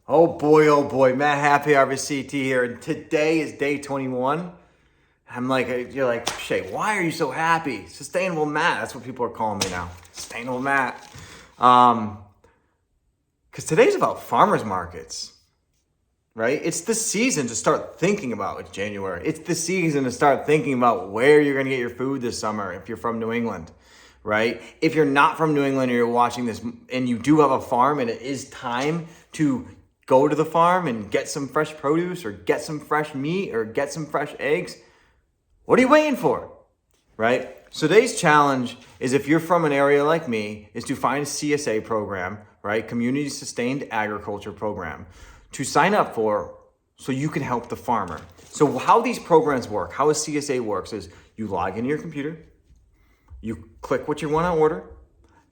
Oh boy, Matt Happy Harvest CT here, and today is day 21. You're like, Shay, why are you so happy? Sustainable Matt, that's what people are calling me now. Sustainable Matt. Because today's about farmers markets, right? It's the season to start thinking about. It's January. It's the season to start thinking about where you're going to get your food this summer if you're from New England, right? If you're not from New England and you're watching this and you do have a farm and it is time to go to the farm and get some fresh produce or get some fresh meat or get some fresh eggs, what are you waiting for, right? So today's challenge is, if you're from an area like me, is to find a CSA program, right? Community Sustained Agriculture Program, to sign up for so you can help the farmer. So how these programs work, how a CSA works, is you log into your computer, you click what you want to order,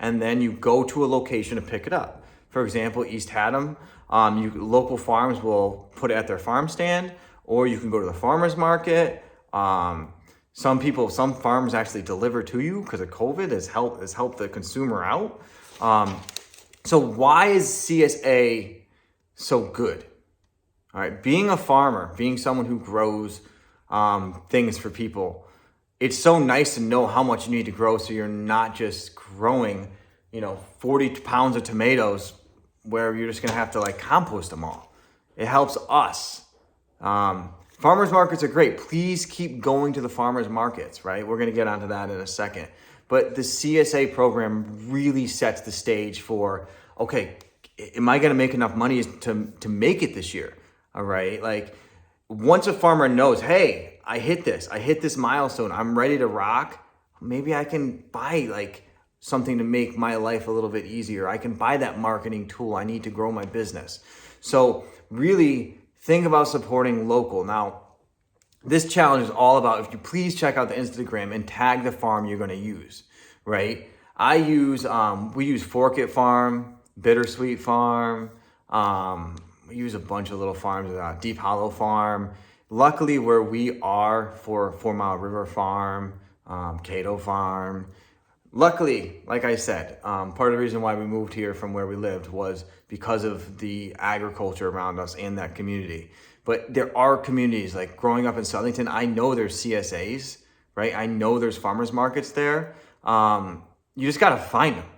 and then you go to a location to pick it up. For example, East Haddam, local farms will put it at their farm stand, or you can go to the farmer's market. Some farms actually deliver to you because of COVID has helped the consumer out. So why is CSA so good? All right, being a farmer, being someone who grows things for people, it's so nice to know how much you need to grow, so you're not just growing, 40 pounds of tomatoes where you're just gonna have to compost them all. It helps us. Farmers markets are great. Please keep going to the farmers markets, right? We're gonna get onto that in a second. But the CSA program really sets the stage for, okay, am I gonna make enough money to make it this year? All right, once a farmer knows, hey, I hit this milestone, I'm ready to rock, maybe I can buy something to make my life a little bit easier. I can buy that marketing tool I need to grow my business. So really think about supporting local. Now, this challenge is all about, if you please check out the Instagram and tag the farm you're gonna use, right? We use Forkett Farm, Bittersweet Farm, we use a bunch of little farms, Deep Hollow Farm. Luckily, where we are, for 4 Mile River Farm, Cato Farm. Luckily, like I said, part of the reason why we moved here from where we lived was because of the agriculture around us and that community. But there are communities, like growing up in Southington, I know there's CSAs, right? I know there's farmers markets there. You just gotta find them.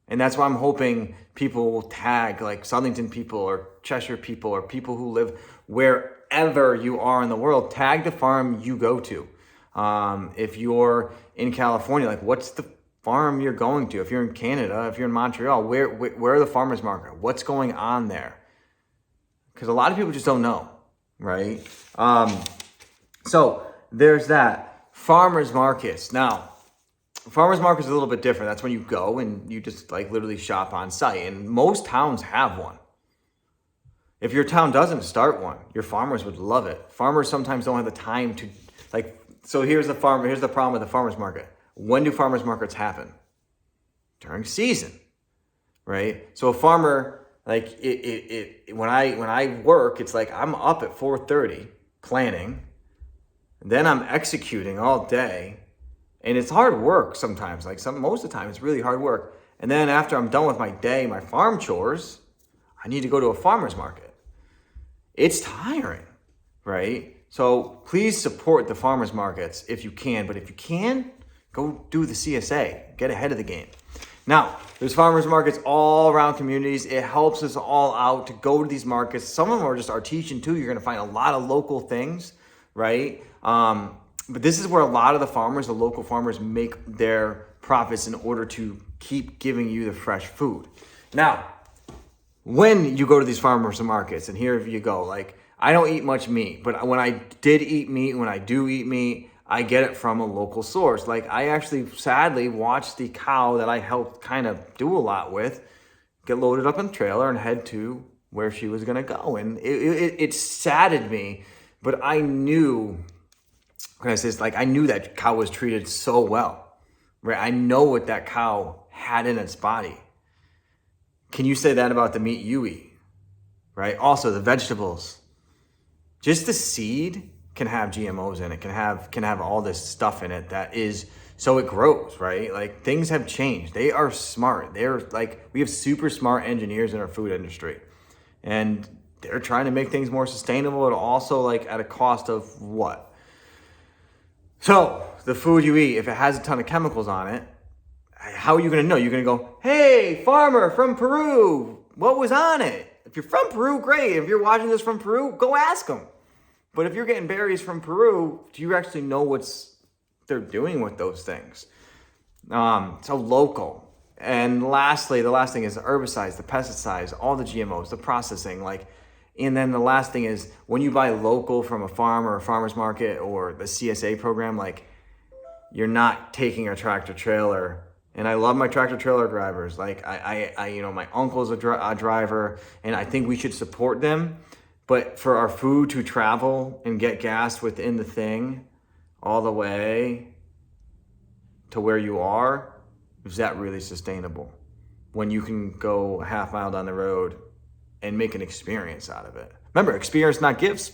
And that's why I'm hoping people will tag Southington people or Cheshire people or people who live wherever you are in the world, tag the farm you go to. If you're in California, what's the farm you're going to? If you're in Canada, if you're in Montreal, where are the farmers market? What's going on there? Because a lot of people just don't know, right? So there's that. Farmers markets. Now, farmers market is a little bit different. That's when you go and you just literally shop on site. And most towns have one. If your town doesn't start one, your farmers would love it. Farmers sometimes don't have the time to so here's the problem with the farmers market. When do farmers markets happen? During season, right? So a farmer, when I work, it's I'm up at 4:30 planning, then I'm executing all day. And it's hard work sometimes. Most of the time, it's really hard work. And then after I'm done with my day, my farm chores, I need to go to a farmer's market. It's tiring, right? So please support the farmers markets if you can. But if you can, go do the CSA. Get ahead of the game. Now, there's farmers markets all around communities. It helps us all out to go to these markets. Some of them are just artesian too. You're going to find a lot of local things, right? But this is where a lot of the local farmers make their profits in order to keep giving you the fresh food. Now, when you go to these farmers markets, and here you go, I don't eat much meat, but when I do eat meat, I get it from a local source. I actually sadly watched the cow that I helped kind of do a lot with get loaded up in the trailer and head to where she was gonna go. And it saddened me, but I knew, I knew that cow was treated so well, right? I know what that cow had in its body. Can you say that about the meat you eat, right? Also the vegetables, just the seed can have GMOs in it, can have all this stuff in it that is, so it grows, right? Things have changed. They are smart. We have super smart engineers in our food industry. And they're trying to make things more sustainable, but also like at a cost of what? So the food you eat, if it has a ton of chemicals on it, how are you going to know? You're going to go, hey, farmer from Peru, what was on it? If you're from Peru, great. If you're watching this from Peru, go ask them. But if you're getting berries from Peru, do you actually know what's they're doing with those things? So local. And lastly, the last thing is the herbicides, the pesticides, all the GMOs, the processing. And then the last thing is when you buy local from a farm or a farmer's market or the CSA program, you're not taking a tractor trailer. And I love my tractor trailer drivers. My uncle's a driver, and I think we should support them. But for our food to travel and get gas within the thing all the way to where you are, is that really sustainable? When you can go a half mile down the road and make an experience out of it. Remember, experience, not gifts.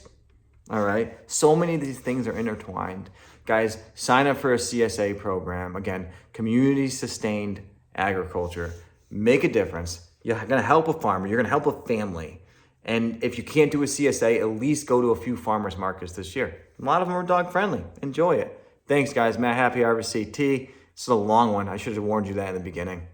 All right. So many of these things are intertwined. Guys, sign up for a CSA program. Again, community sustained agriculture. Make a difference. You're going to help a farmer. You're going to help a family. And if you can't do a CSA, at least go to a few farmers markets this year. A lot of them are dog friendly. Enjoy it. Thanks, guys. Matt, happy Harvest CT. This is a long one. I should have warned you that in the beginning.